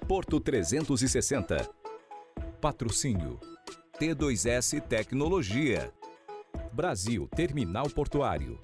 Porto 360. Patrocínio T2S Tecnologia. Brasil Terminal Portuário.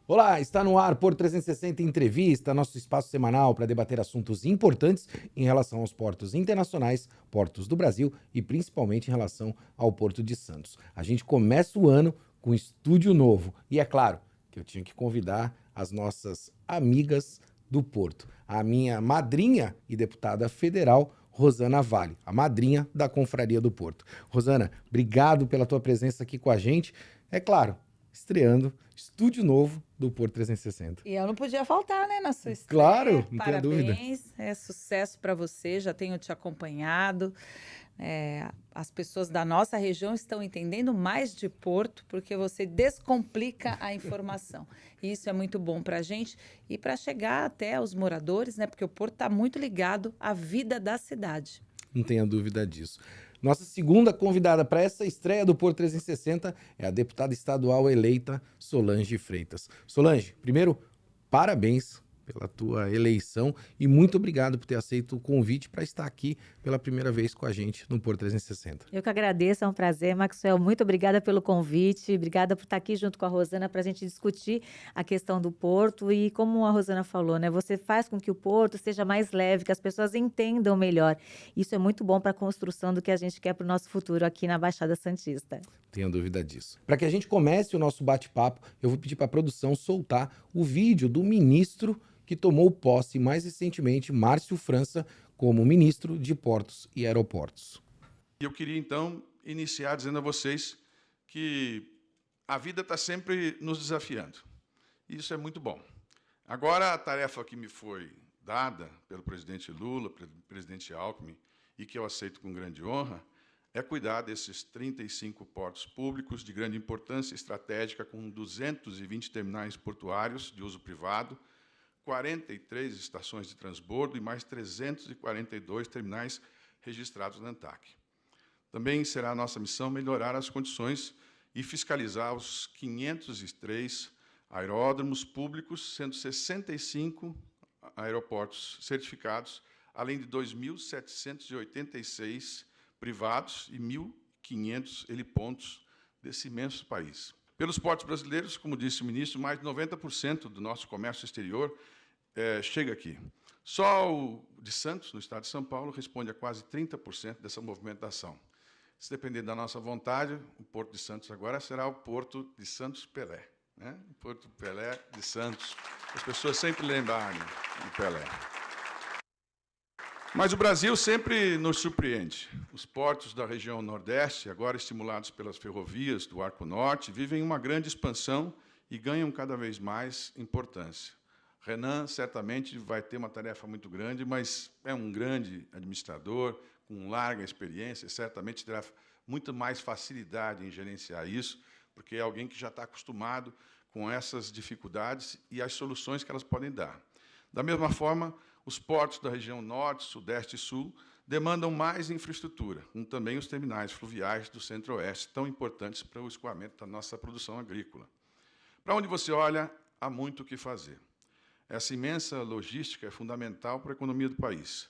Olá, está no ar Porto 360 Entrevista, nosso espaço semanal para debater assuntos importantes em relação aos portos internacionais, portos do Brasil e principalmente em relação ao Porto de Santos. A gente começa o ano com estúdio novo e é claro que eu tinha que convidar as nossas amigas do Porto, a minha madrinha e deputada federal, Rosana Vale, a madrinha da Confraria do Porto. Rosana, obrigado pela tua presença aqui com a gente. É claro, estreando estúdio novo do Porto 360. E eu não podia faltar, né, na sua estreia. Claro, não tenha dúvida. Parabéns, sucesso para você, já tenho te acompanhado. As pessoas da nossa região estão entendendo mais de Porto, porque você descomplica a informação. E isso é muito bom para a gente e para chegar até os moradores, né, porque o Porto está muito ligado à vida da cidade. Não tenha dúvida disso. Nossa segunda convidada para essa estreia do Porto 360 é a deputada estadual eleita Solange Freitas. Solange, primeiro, parabéns pela tua eleição e muito obrigado por ter aceito o convite para estar aqui pela primeira vez com a gente no Porto 360. Eu que agradeço, é um prazer, Maxwell. Muito obrigada pelo convite, obrigada por estar aqui junto com a Rosana para a gente discutir a questão do Porto e como a Rosana falou, né? Você faz com que o Porto seja mais leve, que as pessoas entendam melhor. Isso é muito bom para a construção do que a gente quer para o nosso futuro aqui na Baixada Santista. Tenho dúvida disso. Para que a gente comece o nosso bate-papo, eu vou pedir para a produção soltar o vídeo do ministro que tomou posse mais recentemente, Márcio França, como ministro de Portos e Aeroportos. Eu queria, então, iniciar dizendo a vocês que a vida está sempre nos desafiando. Isso é muito bom. Agora, a tarefa que me foi dada pelo presidente Lula, pelo presidente Alckmin, e que eu aceito com grande honra, é cuidar desses 35 portos públicos de grande importância estratégica, com 220 terminais portuários de uso privado, 43 estações de transbordo e mais 342 terminais registrados na ANTAC. Também será a nossa missão melhorar as condições e fiscalizar os 503 aeródromos públicos, sendo 65 aeroportos certificados, além de 2.786 privados e 1.500 helipontos desse imenso país. Pelos portos brasileiros, como disse o ministro, mais de 90% do nosso comércio exterior chega aqui. Só o de Santos, no estado de São Paulo, responde a quase 30% dessa movimentação. Se depender da nossa vontade, o Porto de Santos agora será o Porto de Santos Pelé, né? O Porto Pelé de Santos. As pessoas sempre lembrarem de Pelé. Mas o Brasil sempre nos surpreende. Os portos da região Nordeste, agora estimulados pelas ferrovias do Arco Norte, vivem uma grande expansão e ganham cada vez mais importância. Renan certamente vai ter uma tarefa muito grande, mas é um grande administrador, com larga experiência, certamente terá muito mais facilidade em gerenciar isso, porque é alguém que já está acostumado com essas dificuldades e as soluções que elas podem dar. Da mesma forma, os portos da região Norte, Sudeste e Sul demandam mais infraestrutura, como também os terminais fluviais do Centro-Oeste, tão importantes para o escoamento da nossa produção agrícola. Para onde você olha, há muito o que fazer. Essa imensa logística é fundamental para a economia do país.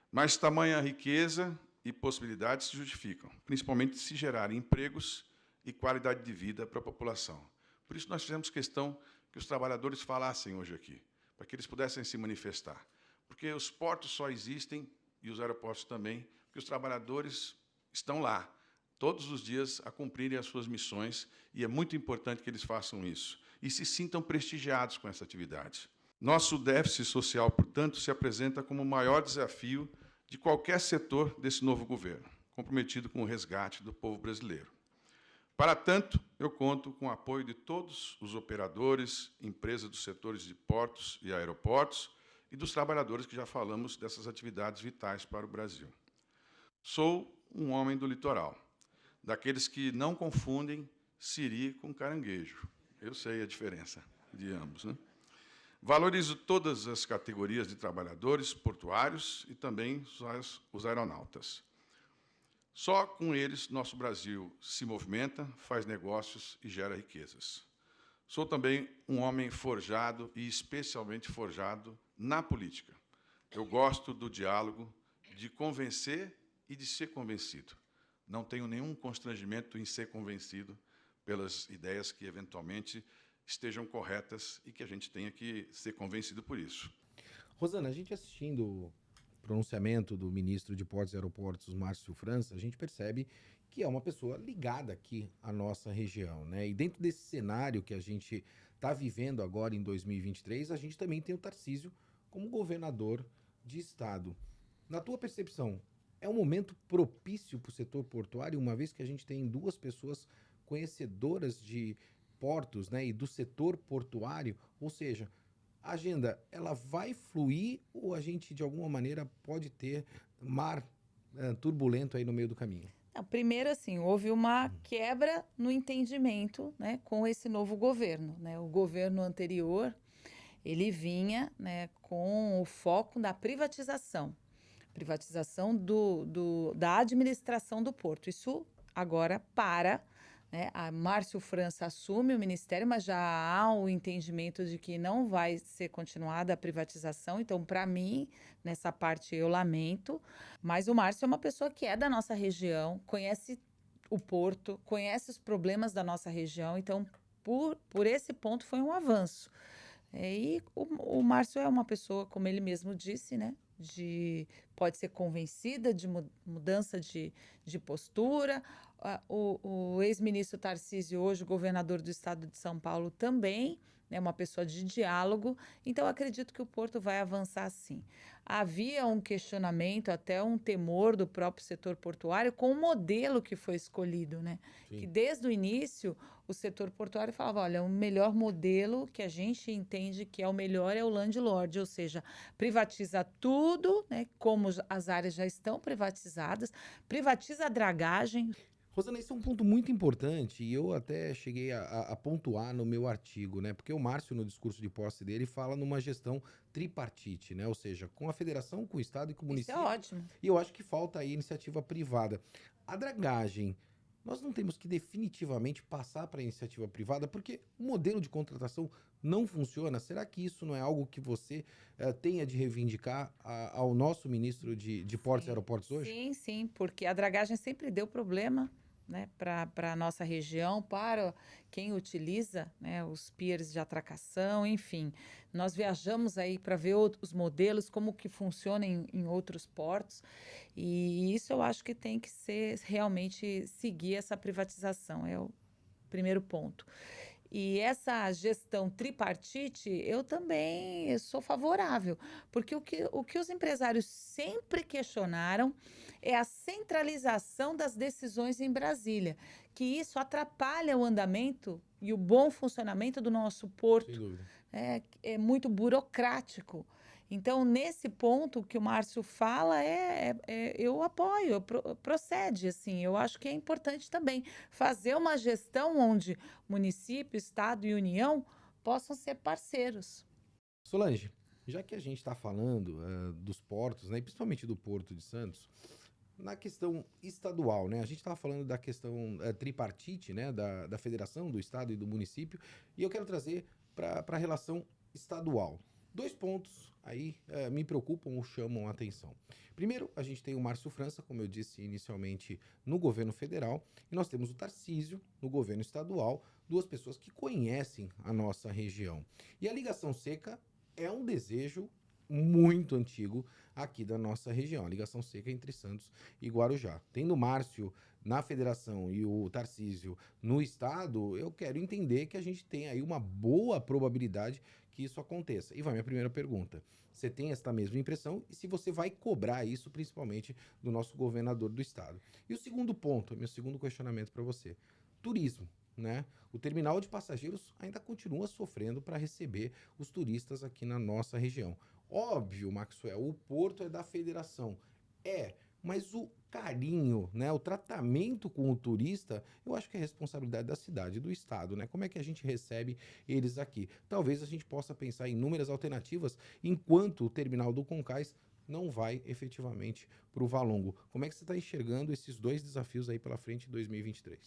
Mas tamanha riqueza e possibilidades se justificam, principalmente se gerarem empregos e qualidade de vida para a população. Por isso, nós fizemos questão que os trabalhadores falassem hoje aqui, para que eles pudessem se manifestar. Porque os portos só existem, e os aeroportos também, porque os trabalhadores estão lá, todos os dias, a cumprirem as suas missões, e é muito importante que eles façam isso, e se sintam prestigiados com essa atividade. Nosso déficit social, portanto, se apresenta como o maior desafio de qualquer setor desse novo governo, comprometido com o resgate do povo brasileiro. Para tanto, eu conto com o apoio de todos os operadores, empresas dos setores de portos e aeroportos, e dos trabalhadores que já falamos dessas atividades vitais para o Brasil. Sou um homem do litoral, daqueles que não confundem siri com caranguejo. Eu sei a diferença de ambos, né? Valorizo todas as categorias de trabalhadores portuários e também os aeronautas. Só com eles nosso Brasil se movimenta, faz negócios e gera riquezas. Sou também um homem forjado e especialmente forjado na política. Eu gosto do diálogo, de convencer e de ser convencido. Não tenho nenhum constrangimento em ser convencido pelas ideias que, eventualmente, estejam corretas e que a gente tenha que ser convencido por isso. Rosana, a gente assistindo o pronunciamento do ministro de Portos e Aeroportos, Márcio França, a gente percebe que é uma pessoa ligada aqui à nossa região, né? E dentro desse cenário que a gente está vivendo agora em 2023, a gente também tem o Tarcísio como governador de estado. Na tua percepção, é um momento propício para o setor portuário, uma vez que a gente tem duas pessoas conhecedoras de portos, né, e do setor portuário, ou seja, a agenda ela vai fluir ou a gente de alguma maneira pode ter mar turbulento aí no meio do caminho? Não, primeiro, assim, houve uma quebra no entendimento, né, com esse novo governo, né? O governo anterior, ele vinha, né, com o foco na privatização da administração do porto. Isso agora para, né? A Márcio França assume o ministério, mas já há o entendimento de que não vai ser continuada a privatização. Então, para mim, nessa parte eu lamento, mas o Márcio é uma pessoa que é da nossa região, conhece o porto, conhece os problemas da nossa região, então, por esse ponto, foi um avanço. E o Márcio é uma pessoa, como ele mesmo disse, né? Pode ser convencida de mudança de postura. O ex-ministro Tarcísio, hoje governador do estado de São Paulo, também é uma pessoa de diálogo. Então, acredito que o Porto vai avançar sim. Havia um questionamento, até um temor do próprio setor portuário com o modelo que foi escolhido, né? Sim. Que desde o início o setor portuário falava, olha, o melhor modelo que a gente entende que é o melhor é o landlord, ou seja, privatiza tudo, né, como as áreas já estão privatizadas, privatiza a dragagem. Rosana, isso é um ponto muito importante e eu até cheguei a pontuar no meu artigo, né? Porque o Márcio, no discurso de posse dele, fala numa gestão tripartite, né? Ou seja, com a federação, com o estado e com o Isso é município. ótimo. E eu acho que falta aí iniciativa privada. A dragagem, nós não temos que definitivamente passar para a iniciativa privada, porque o modelo de contratação não funciona. Será que isso não é algo que você tenha de reivindicar ao nosso ministro de Portos e Aeroportos hoje? Sim, sim, porque a dragagem sempre deu problema, né, para a nossa região, para quem utiliza, né, os piers de atracação, enfim. Nós viajamos aí para ver os modelos, como que funciona em outros portos, e isso eu acho que tem que ser realmente seguir essa privatização, é o primeiro ponto. E essa gestão tripartite, eu também sou favorável, porque o que os empresários sempre questionaram é a centralização das decisões em Brasília, que isso atrapalha o andamento e o bom funcionamento do nosso Sem porto. dúvida. É muito burocrático. Então, nesse ponto que o Márcio fala, eu apoio, procede, assim. Eu acho que é importante também fazer uma gestão onde município, estado e União possam ser parceiros. Solange, já que a gente está falando dos portos, né, e principalmente do Porto de Santos, na questão estadual, né, a gente estava falando da questão tripartite, né, da federação, do estado e do município, e eu quero trazer para a relação estadual. 2 pontos aí me preocupam ou chamam a atenção. Primeiro, a gente tem o Márcio França, como eu disse inicialmente, no governo federal, e nós temos o Tarcísio no governo estadual, duas pessoas que conhecem a nossa região. E a ligação seca é um desejo muito antigo aqui da nossa região, a ligação seca entre Santos e Guarujá. Tendo o Márcio na federação e o Tarcísio no estado, eu quero entender que a gente tem aí uma boa probabilidade que isso aconteça. E vai minha primeira pergunta. Você tem esta mesma impressão e se você vai cobrar isso principalmente do nosso governador do estado? E o segundo ponto, meu segundo questionamento para você. Turismo, né? O terminal de passageiros ainda continua sofrendo para receber os turistas aqui na nossa região. Óbvio, Maxwell, o porto é da federação. Mas o carinho, né, o tratamento com o turista, eu acho que é responsabilidade da cidade, do estado, né? Como é que a gente recebe eles aqui? Talvez a gente possa pensar em inúmeras alternativas enquanto o terminal do Concais não vai efetivamente para o Valongo. Como é que você está enxergando esses dois desafios aí pela frente em 2023?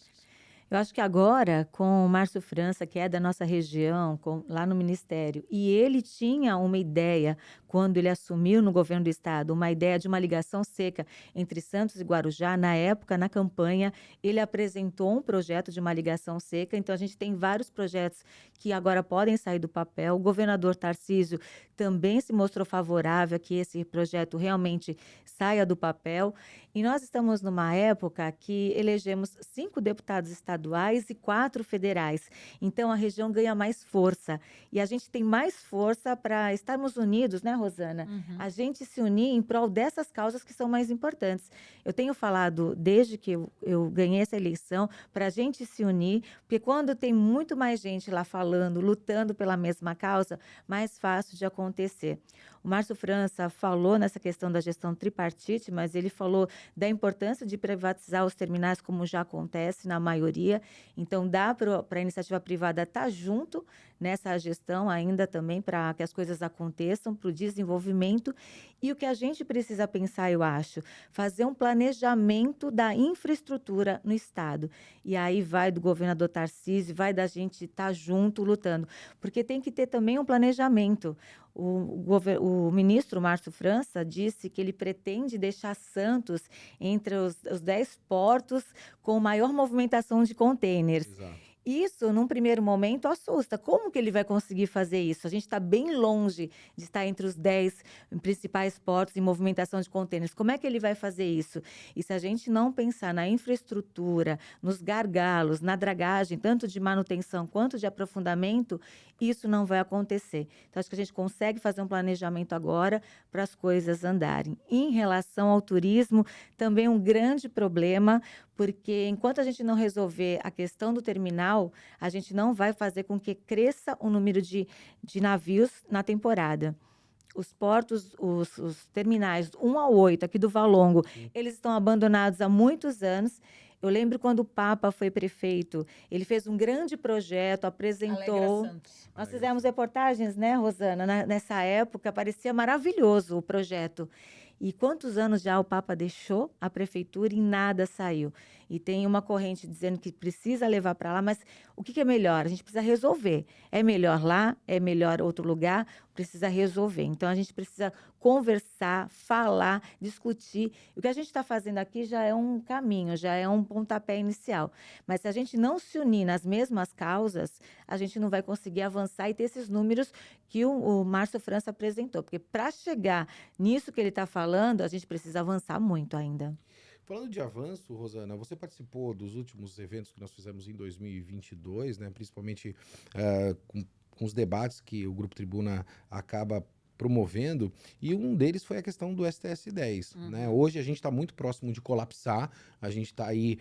Eu acho que agora, com o Márcio França, que é da nossa região, lá no Ministério, e ele tinha uma ideia, quando ele assumiu no governo do estado, uma ideia de uma ligação seca entre Santos e Guarujá. Na época, na campanha, ele apresentou um projeto de uma ligação seca. Então, a gente tem vários projetos que agora podem sair do papel. O governador Tarcísio também se mostrou favorável a que esse projeto realmente saia do papel. E nós estamos numa época que elegemos 5 deputados estaduais e 4 federais. Então, a região ganha mais força. E a gente tem mais força para estarmos unidos, né, Rosana? A gente se unir em prol dessas causas que são mais importantes. Eu tenho falado, desde que eu ganhei essa eleição, para a gente se unir, porque quando tem muito mais gente lá falando, lutando pela mesma causa, mais fácil de acontecer. O Márcio França falou nessa questão da gestão tripartite, mas ele falou da importância de privatizar os terminais, como já acontece na maioria. Então, dá para a iniciativa privada estar junto nessa gestão ainda também, para que as coisas aconteçam, para o desenvolvimento. E o que a gente precisa pensar, eu acho, fazer um planejamento da infraestrutura no Estado. E aí vai do governador Tarcísio, vai da gente estar junto, lutando. Porque tem que ter também um planejamento. O ministro Márcio França disse que ele pretende deixar Santos entre os 10 portos com maior movimentação de contêineres. Exato. Isso, num primeiro momento, assusta. Como que ele vai conseguir fazer isso? A gente está bem longe de estar entre os 10 principais portos em movimentação de contêineres. Como é que ele vai fazer isso? E se a gente não pensar na infraestrutura, nos gargalos, na dragagem, tanto de manutenção quanto de aprofundamento, isso não vai acontecer. Então, acho que a gente consegue fazer um planejamento agora para as coisas andarem. Em relação ao turismo, também um grande problema, porque enquanto a gente não resolver a questão do terminal, a gente não vai fazer com que cresça o número de navios na temporada. Os portos, os terminais 1 ao 8 aqui do Valongo, eles estão abandonados há muitos anos. Eu lembro quando o Papa foi prefeito, ele fez um grande projeto, apresentou. Alegra Santos. Nós fizemos reportagens, né, Rosana? Nessa época, parecia maravilhoso o projeto. E quantos anos já o Papa deixou a prefeitura e nada saiu? E tem uma corrente dizendo que precisa levar para lá, mas o que é melhor? A gente precisa resolver. É melhor lá? É melhor outro lugar? Precisa resolver. Então, a gente precisa conversar, falar, discutir. O que a gente está fazendo aqui já é um caminho, já é um pontapé inicial. Mas se a gente não se unir nas mesmas causas, a gente não vai conseguir avançar e ter esses números que o Márcio França apresentou. Porque para chegar nisso que ele está falando, a gente precisa avançar muito ainda. Falando de avanço, Rosana, você participou dos últimos eventos que nós fizemos em 2022, né? Principalmente com os debates que o Grupo Tribuna acaba promovendo, e um deles foi a questão do STS-10. Né? Hoje a gente está muito próximo de colapsar, a gente está aí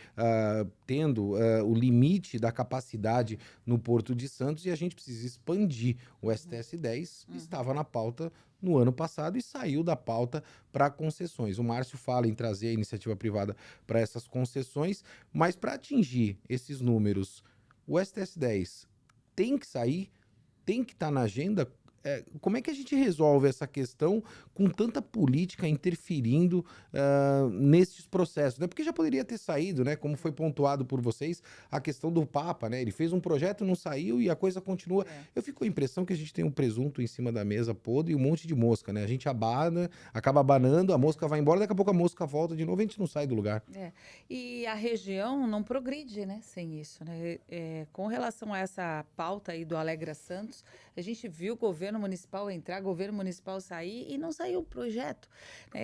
tendo o limite da capacidade no Porto de Santos e a gente precisa expandir. O STS-10 estava na pauta no ano passado e saiu da pauta para concessões. O Márcio fala em trazer a iniciativa privada para essas concessões, mas para atingir esses números, o STS-10 tem que sair, tem que estar na agenda. Como é que a gente resolve essa questão com tanta política interferindo nesses processos? Né? Porque já poderia ter saído, né? Como foi pontuado por vocês, a questão do Papa, né? Ele fez um projeto, não saiu e a coisa continua. Eu fico com a impressão que a gente tem um presunto em cima da mesa podre e um monte de mosca, né? A gente acaba abanando, a mosca vai embora, daqui a pouco a mosca volta de novo e a gente não sai do lugar. E a região não progride, né, sem isso, né? Com relação a essa pauta aí do Alegra Santos, a gente viu o governo municipal entrar, governo municipal sair e não saiu o projeto.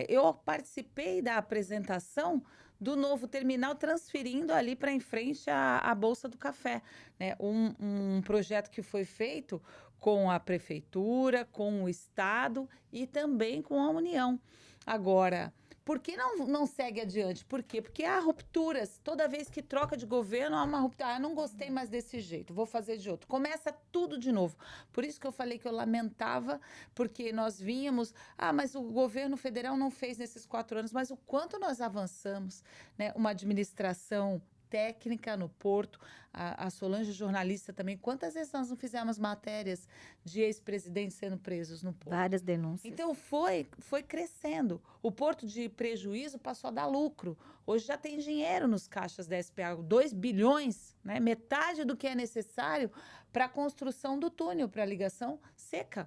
Eu participei da apresentação do novo terminal, transferindo ali para em frente a Bolsa do Café. Né? Um projeto que foi feito com a prefeitura, com o Estado e também com a União. Agora, por que não segue adiante? Por quê? Porque há rupturas. Toda vez que troca de governo, há uma ruptura. Eu não gostei mais desse jeito, vou fazer de outro. Começa tudo de novo. Por isso que eu falei que eu lamentava, porque nós vínhamos... mas o governo federal não fez nesses 4 anos, mas o quanto nós avançamos, né? Uma administração técnica no Porto. A Solange, jornalista também. Quantas vezes nós não fizemos matérias de ex-presidentes sendo presos no Porto? Várias denúncias. Então, foi crescendo. O Porto de prejuízo passou a dar lucro. Hoje já tem dinheiro nos caixas da SPA, 2 bilhões, né? Metade do que é necessário para a construção do túnel, para a ligação seca.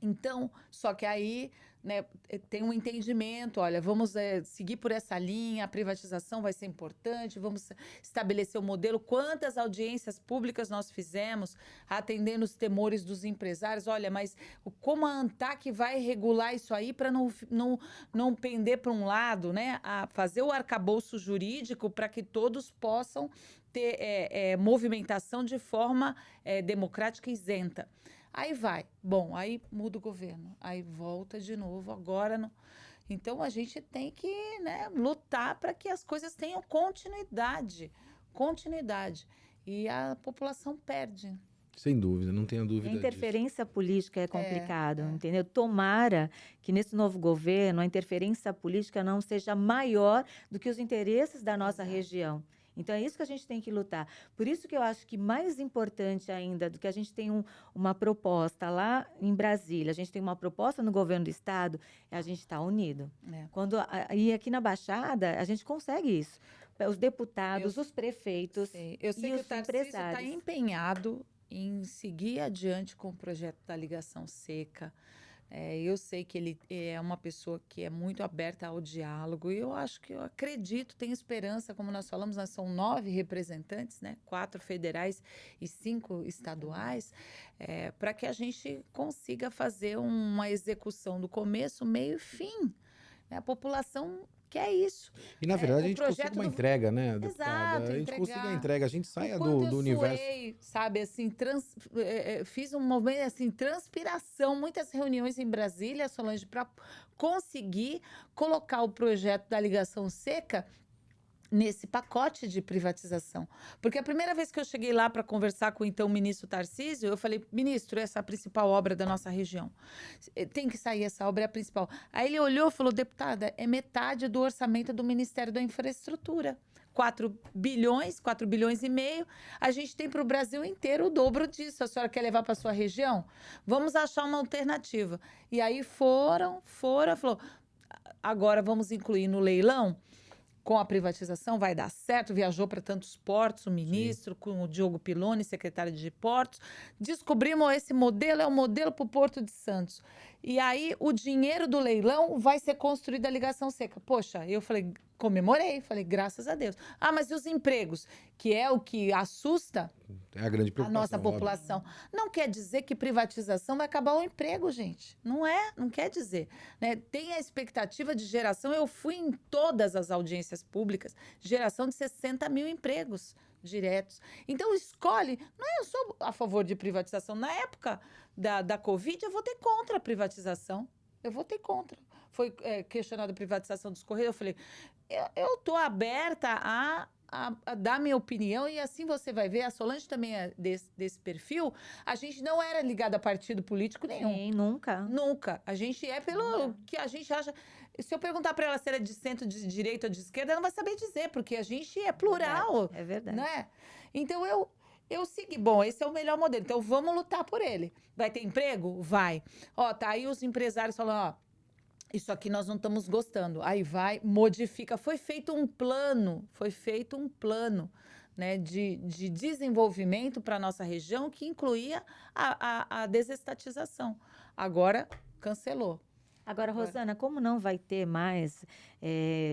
Então, só que aí, né, tem um entendimento, olha, vamos seguir por essa linha, a privatização vai ser importante, vamos estabelecer o modelo. Quantas audiências públicas nós fizemos atendendo os temores dos empresários? Olha, mas como a ANTAC vai regular isso aí para não pender para um lado, né? A fazer o arcabouço jurídico para que todos possam ter movimentação de forma democrática e isenta. Aí vai. Bom, aí muda o governo. Aí volta de novo. Agora não. Então, a gente tem que, né, lutar para que as coisas tenham continuidade. Continuidade. E a população perde. Sem dúvida, não tenho dúvida A disso. interferência política é complicado, entendeu? Tomara que nesse novo governo a interferência política não seja maior do que os interesses da nossa região. Então, é isso que a gente tem que lutar. Por isso que eu acho que mais importante ainda do que a gente tem uma proposta lá em Brasília, a gente tem uma proposta no governo do Estado, é a gente estar unido. E aqui na Baixada, a gente consegue isso. Os deputados, os prefeitos Eu sei e que os o Tarcísio está empresários. empenhado em seguir adiante com o projeto da ligação seca. Eu sei que ele é uma pessoa que é muito aberta ao diálogo, e eu acredito, tenho esperança, como nós falamos, nós são 9 representantes, né? 4 federais e 5 estaduais, para que a gente consiga fazer uma execução do começo, meio e fim. A população quer isso. E, na verdade, a gente projeto consegue uma entrega, né, deputada? Exato, a gente consiga a entrega, a gente saia o quanto do eu universo. suei, sabe, assim, fiz um movimento, assim, transpiração, muitas reuniões em Brasília, Solange, para conseguir colocar o projeto da ligação seca nesse pacote de privatização. Porque a primeira vez que eu cheguei lá para conversar com o então ministro Tarcísio, eu falei, ministro, essa é a principal obra da nossa região. Tem que sair essa obra, é a principal. Aí ele olhou e falou, deputada, é metade do orçamento do Ministério da Infraestrutura. 4 bilhões e meio, a gente tem para o Brasil inteiro o dobro disso. A senhora quer levar para a sua região? Vamos achar uma alternativa. E aí falou, agora vamos incluir no leilão. Com a privatização vai dar certo, viajou para tantos portos, o ministro, com o Diogo Piloni, secretário de Portos. Descobrimos esse modelo, é o modelo para o Porto de Santos. E aí o dinheiro do leilão vai ser construído a ligação seca. Poxa, eu falei, comemorei, falei, graças a Deus. Mas e os empregos? Que é o que assusta É a grande preocupação, a nossa população. Não quer dizer que privatização vai acabar o emprego, gente. Não quer dizer. Né? Tem a expectativa de geração, eu fui em todas as audiências públicas, geração de 60 mil empregos diretos. Então, escolhe. Eu sou a favor de privatização. Na época da Covid, eu votei contra a privatização. Eu votei contra. Foi questionada a privatização dos Correios. Eu falei, eu estou aberta a dar minha opinião, e assim você vai ver, a Solange também é desse perfil. A gente não era ligada a partido político nenhum. Sim, nunca. Nunca. A gente é pelo que a gente acha. Se eu perguntar para ela se ela é de centro, de direita ou de esquerda, ela não vai saber dizer, porque a gente é plural. É verdade. Né? Então, eu segui. Bom, esse é o melhor modelo. Então, vamos lutar por ele. Vai ter emprego? Vai. Tá aí os empresários falando, isso aqui nós não estamos gostando. Aí vai, modifica. Foi feito um plano, né, de desenvolvimento para a nossa região, que incluía a desestatização. Agora, cancelou. Agora, Rosana, como não vai ter mais,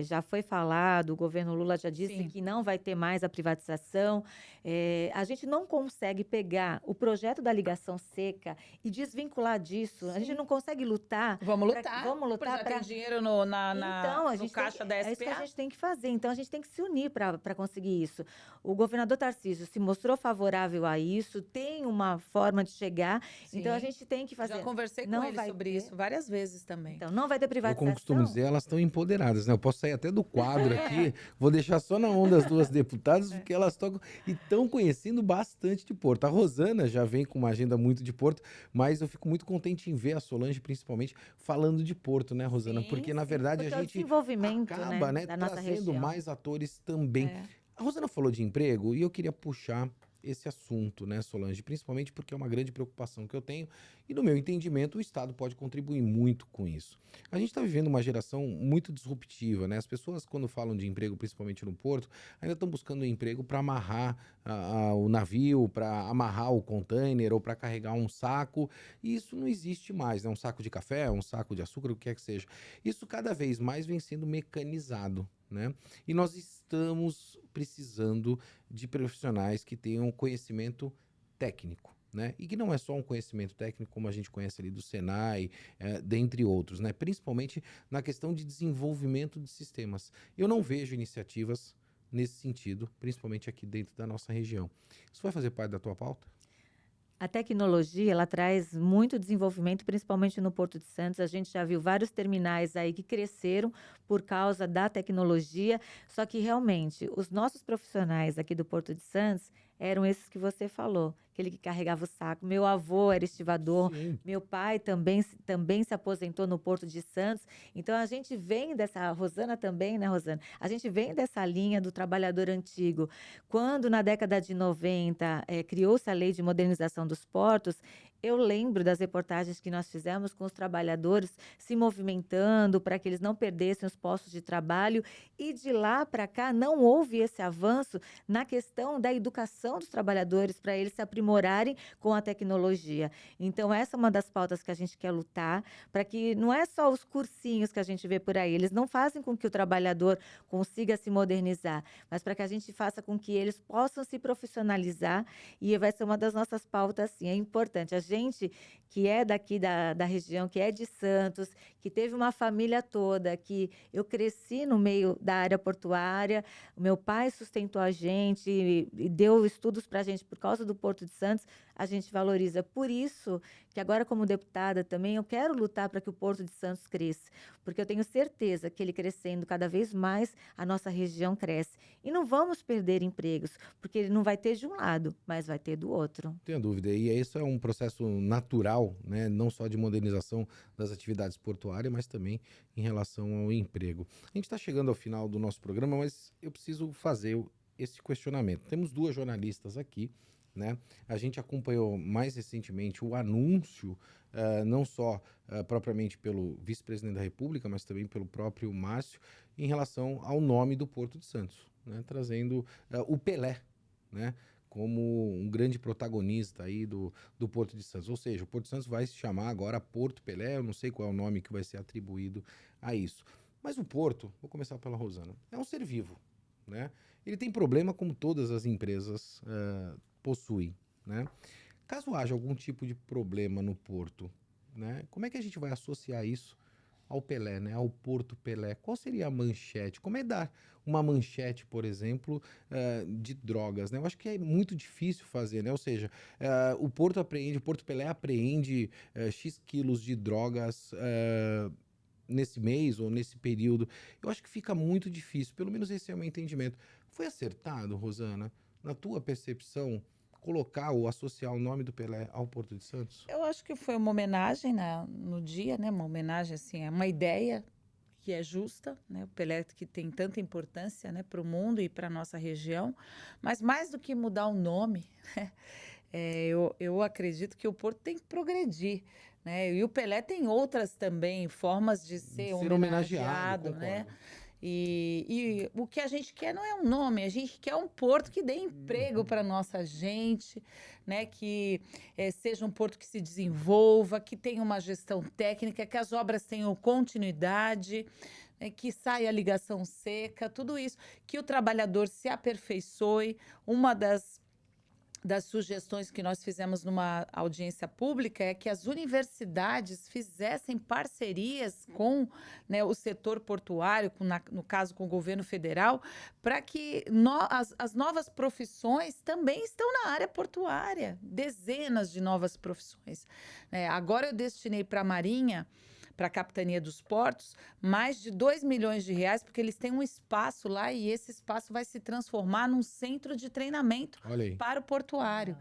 já foi falado, o governo Lula já disse que não vai ter mais a privatização, a gente não consegue pegar o projeto da ligação seca e desvincular disso. A gente não consegue lutar. Vamos lutar. Vamos lutar para ter dinheiro no caixa da SPA. É isso que a gente tem que fazer. Então, a gente tem que se unir para conseguir isso. O governador Tarcísio se mostrou favorável a isso, tem uma forma de chegar. Sim. Então, a gente tem que fazer. Já conversei com ele sobre isso várias vezes também. Então, não vai ter privatização. Eu, como costumo dizer, elas estão empoderadas, né? Eu posso sair até do quadro aqui, vou deixar só na mão das duas deputadas, porque elas tocam e estão conhecendo bastante de Porto. A Rosana já vem com uma agenda muito de Porto, mas eu fico muito contente em ver a Solange, principalmente, falando de Porto, né, Rosana? Porque, na verdade, a gente desenvolvimento, acaba, né, da nossa trazendo região. mais atores também A Rosana falou de emprego e eu queria puxar esse assunto, né, Solange? Principalmente porque é uma grande preocupação que eu tenho e, no meu entendimento, o Estado pode contribuir muito com isso. A gente está vivendo uma geração muito disruptiva, né? As pessoas, quando falam de emprego, principalmente no porto, ainda estão buscando emprego para amarrar o navio, para amarrar o container ou para carregar um saco. E isso não existe mais, né? Um saco de café, um saco de açúcar, o que quer que seja. Isso cada vez mais vem sendo mecanizado, né? E nós estamos precisando de profissionais que tenham conhecimento técnico, né? E que não é só um conhecimento técnico como a gente conhece ali do Senai, dentre outros, né? Principalmente na questão de desenvolvimento de sistemas. Eu não vejo iniciativas nesse sentido, principalmente aqui dentro da nossa região. Isso vai fazer parte da tua pauta? A tecnologia, ela traz muito desenvolvimento, principalmente no Porto de Santos. A gente já viu vários terminais aí que cresceram por causa da tecnologia, só que realmente os nossos profissionais aqui do Porto de Santos eram esses que você falou, aquele que carregava o saco. Meu avô era estivador, Sim. meu pai também se aposentou no Porto de Santos. Então a gente vem a Rosana também, né, Rosana? A gente vem dessa linha do trabalhador antigo. Quando na década de 90 criou-se a Lei de Modernização dos Portos, eu lembro das reportagens que nós fizemos com os trabalhadores se movimentando para que eles não perdessem os postos de trabalho, e de lá para cá não houve esse avanço na questão da educação dos trabalhadores para eles se aprimorarem com a tecnologia. Então essa é uma das pautas que a gente quer lutar, para que não é só os cursinhos que a gente vê por aí, eles não fazem com que o trabalhador consiga se modernizar, mas para que a gente faça com que eles possam se profissionalizar, e vai ser uma das nossas pautas, sim, é importante. A gente que é daqui da região, que é de Santos, que teve uma família toda, que eu cresci no meio da área portuária, o meu pai sustentou a gente e deu estudos para a gente por causa do Porto de Santos, a gente valoriza. Por isso que agora, como deputada também, eu quero lutar para que o Porto de Santos cresça, porque eu tenho certeza que ele crescendo cada vez mais, a nossa região cresce. E não vamos perder empregos, porque ele não vai ter de um lado, mas vai ter do outro. Não tenho dúvida. E isso é um processo natural, né? Não só de modernização das atividades portuárias, mas também em relação ao emprego. A gente está chegando ao final do nosso programa, mas eu preciso fazer esse questionamento. Temos duas jornalistas aqui, né? A gente acompanhou mais recentemente o anúncio, não só propriamente pelo vice-presidente da República, mas também pelo próprio Márcio, em relação ao nome do Porto de Santos, né? Trazendo o Pelé, né? Como um grande protagonista aí do Porto de Santos. Ou seja, o Porto de Santos vai se chamar agora Porto Pelé, eu não sei qual é o nome que vai ser atribuído a isso. Mas o Porto, vou começar pela Rosana, é um ser vivo, né? Ele tem problema como todas as empresas possuem, né? Caso haja algum tipo de problema no Porto, né? Como é que a gente vai associar isso ao Pelé, né? Ao Porto Pelé? Qual seria a manchete? Como é dar uma manchete, por exemplo, de drogas, né? Eu acho que é muito difícil fazer, né? Ou seja, o Porto Pelé apreende X quilos de drogas nesse mês ou nesse período. Eu acho que fica muito difícil, pelo menos esse é o meu entendimento. Foi acertado, Rosana, na tua percepção, colocar ou associar o nome do Pelé ao Porto de Santos? Eu acho que foi uma homenagem no dia, né? Uma homenagem, assim, é uma ideia que é justa, né? O Pelé que tem tanta importância, né, para o mundo e para a nossa região, mas mais do que mudar o nome, né, eu acredito que o Porto tem que progredir, né? E o Pelé tem outras também formas de ser homenageado, né? E o que a gente quer não é um nome, a gente quer um porto que dê emprego para nossa gente, né? Que seja um porto que se desenvolva, que tenha uma gestão técnica, que as obras tenham continuidade, né? Que saia a ligação seca, tudo isso, que o trabalhador se aperfeiçoe. Uma das sugestões que nós fizemos numa audiência pública é que as universidades fizessem parcerias com, né, o setor portuário, no caso com o governo federal, para que as novas profissões também estão na área portuária, dezenas de novas profissões. Agora eu destinei para a Marinha para a Capitania dos Portos mais de 2 milhões de reais, porque eles têm um espaço lá e esse espaço vai se transformar num centro de treinamento Olha aí. para o portuário.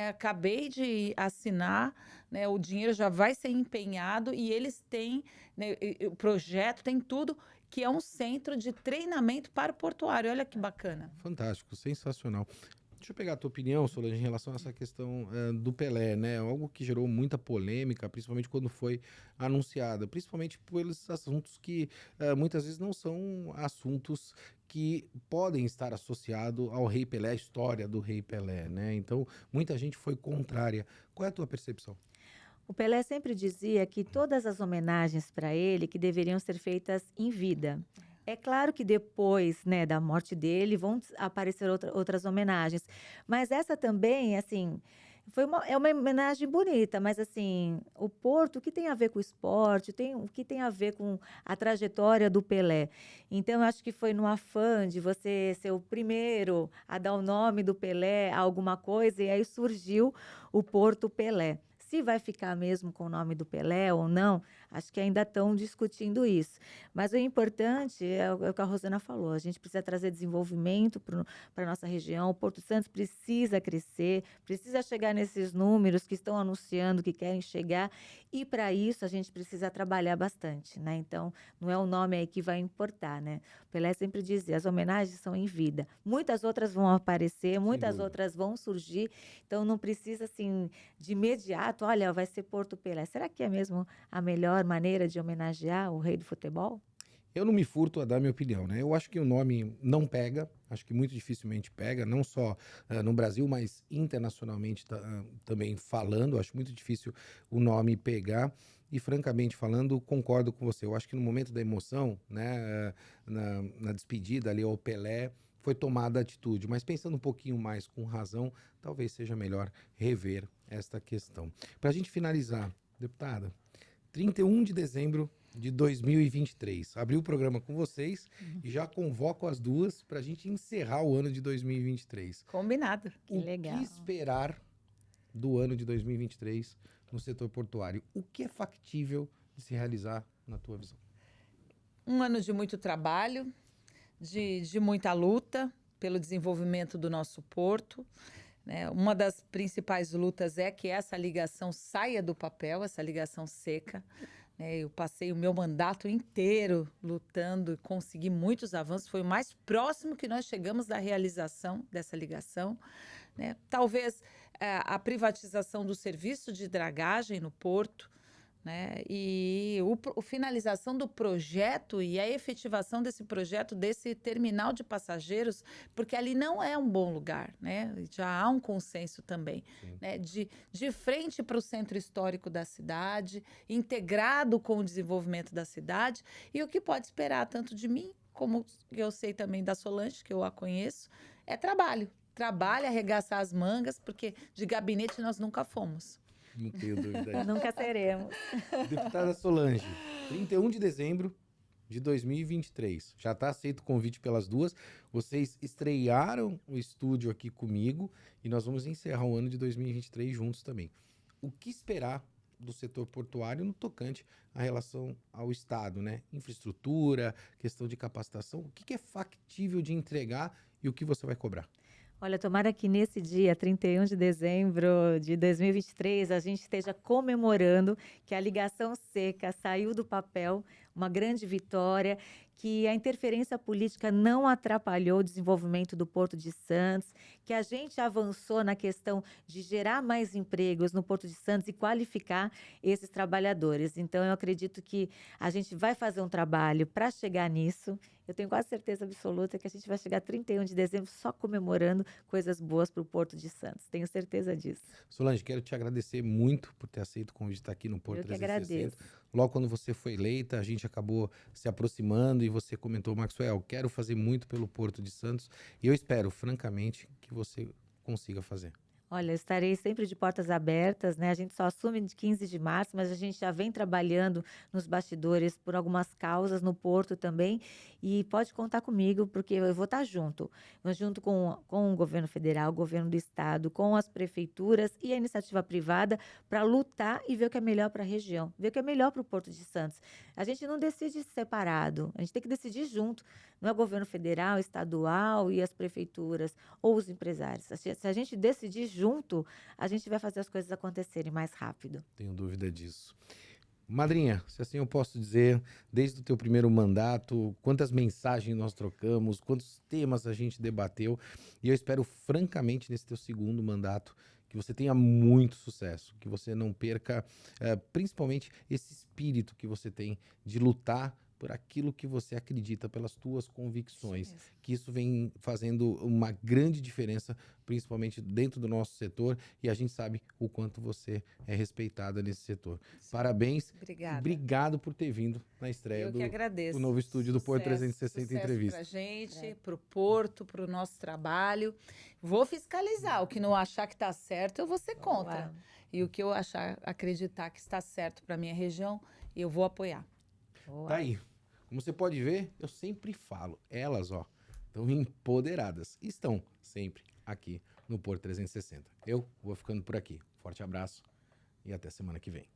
Acabei de assinar, né, o dinheiro já vai ser empenhado e eles têm, né, o projeto tem tudo, que é um centro de treinamento para o portuário. Olha que bacana. Fantástico, sensacional. Deixa eu pegar a tua opinião, Solange, em relação a essa questão do Pelé, né? Algo que gerou muita polêmica, principalmente quando foi anunciada, principalmente pelos assuntos que muitas vezes não são assuntos que podem estar associados ao Rei Pelé, a história do Rei Pelé, né? Então, muita gente foi contrária. Qual é a tua percepção? O Pelé sempre dizia que todas as homenagens para ele que deveriam ser feitas em vida. É claro que depois, né, da morte dele vão aparecer outras homenagens, mas essa também, assim, é uma homenagem bonita, mas assim, o Porto, o que tem a ver com o esporte, o que tem a ver com a trajetória do Pelé. Então, eu acho que foi no afã de você ser o primeiro a dar o nome do Pelé a alguma coisa, e aí surgiu o Porto Pelé. Se vai ficar mesmo com o nome do Pelé ou não, acho que ainda estão discutindo isso. Mas o importante é o que a Rosana falou, a gente precisa trazer desenvolvimento para a nossa região, o Porto Santos precisa crescer, precisa chegar nesses números que estão anunciando que querem chegar, e para isso a gente precisa trabalhar bastante, né? Então, não é o nome aí que vai importar, né? O Pelé sempre dizia, as homenagens são em vida. Muitas outras vão aparecer, muitas outras vão surgir, então não precisa, assim, de imediato, olha, vai ser Porto Pelé. Será que é mesmo a melhor maneira de homenagear o rei do futebol? Eu não me furto a dar minha opinião, né? Eu acho que o nome não pega, acho que muito dificilmente pega, não só no Brasil, mas internacionalmente também falando, acho muito difícil o nome pegar. E, francamente falando, concordo com você. Eu acho que no momento da emoção, né, na despedida ali ao Pelé, foi tomada a atitude. Mas pensando um pouquinho mais com razão, talvez seja melhor rever esta questão. Para a gente finalizar, deputada, 31 de dezembro de 2023. Abri o programa com vocês e já convoco as duas para a gente encerrar o ano de 2023. Combinado. Que legal. O que esperar do ano de 2023 no setor portuário? O que é factível de se realizar na tua visão? Um ano de muito trabalho, de muita luta pelo desenvolvimento do nosso porto. Né? Uma das principais lutas é que essa ligação saia do papel, essa ligação seca. Eu passei o meu mandato inteiro lutando e consegui muitos avanços. Foi o mais próximo que nós chegamos da realização dessa ligação. Talvez a privatização do serviço de dragagem no porto, né? E a finalização do projeto e a efetivação desse projeto, desse terminal de passageiros, porque ali não é um bom lugar, né? Já há um consenso também, né? De frente para o centro histórico da cidade, integrado com o desenvolvimento da cidade, e o que pode esperar tanto de mim, como eu sei também da Solange, que eu a conheço, é trabalho. Trabalho, arregaçar as mangas, porque de gabinete nós nunca fomos. Não tenho dúvida. Nunca seremos. Deputada Solange, 31 de dezembro de 2023. Já está aceito o convite pelas duas. Vocês estrearam o estúdio aqui comigo e nós vamos encerrar o ano de 2023 juntos também. O que esperar do setor portuário no tocante à relação ao Estado, né? Infraestrutura, questão de capacitação. O que é factível de entregar e o que você vai cobrar? Olha, tomara que nesse dia, 31 de dezembro de 2023, a gente esteja comemorando que a ligação seca saiu do papel, uma grande vitória, que a interferência política não atrapalhou o desenvolvimento do Porto de Santos, que a gente avançou na questão de gerar mais empregos no Porto de Santos e qualificar esses trabalhadores. Então, eu acredito que a gente vai fazer um trabalho para chegar nisso. Eu tenho quase certeza absoluta que a gente vai chegar 31 de dezembro só comemorando coisas boas para o Porto de Santos. Tenho certeza disso. Solange, quero te agradecer muito por ter aceito o convite de estar aqui no Porto 360. Eu que agradeço. Logo quando você foi eleita, a gente acabou se aproximando e você comentou, Maxwell, quero fazer muito pelo Porto de Santos e eu espero, francamente, que você consiga fazer. Olha, eu estarei sempre de portas abertas, né? A gente só assume de 15 de março, mas a gente já vem trabalhando nos bastidores por algumas causas no Porto também. E pode contar comigo, porque eu vou estar junto. Junto com o governo federal, o governo do estado, com as prefeituras e a iniciativa privada, para lutar e ver o que é melhor para a região, ver o que é melhor para o Porto de Santos. A gente não decide separado, a gente tem que decidir junto. Não é o governo federal, estadual e as prefeituras ou os empresários. Se a gente decidir junto, a gente vai fazer as coisas acontecerem mais rápido. Tenho dúvida disso. Madrinha, se assim eu posso dizer, desde o teu primeiro mandato, quantas mensagens nós trocamos, quantos temas a gente debateu, e eu espero francamente nesse teu segundo mandato que você tenha muito sucesso, que você não perca principalmente esse espírito que você tem de lutar por aquilo que você acredita, pelas tuas convicções, que isso vem fazendo uma grande diferença, principalmente dentro do nosso setor, e a gente sabe o quanto você é respeitada nesse setor. Sim. Parabéns. Obrigada. Obrigado por ter vindo na estreia do novo estúdio do Porto 360 Entrevista. Pra gente, pro Porto, pro nosso trabalho. Vou fiscalizar. O que não achar que está certo, eu vou ser contra. E o que eu acreditar que está certo para minha região, eu vou apoiar. Boa. Tá aí. Como você pode ver, eu sempre falo, elas, estão empoderadas. Estão sempre aqui no Porto 360. Eu vou ficando por aqui. Forte abraço e até semana que vem.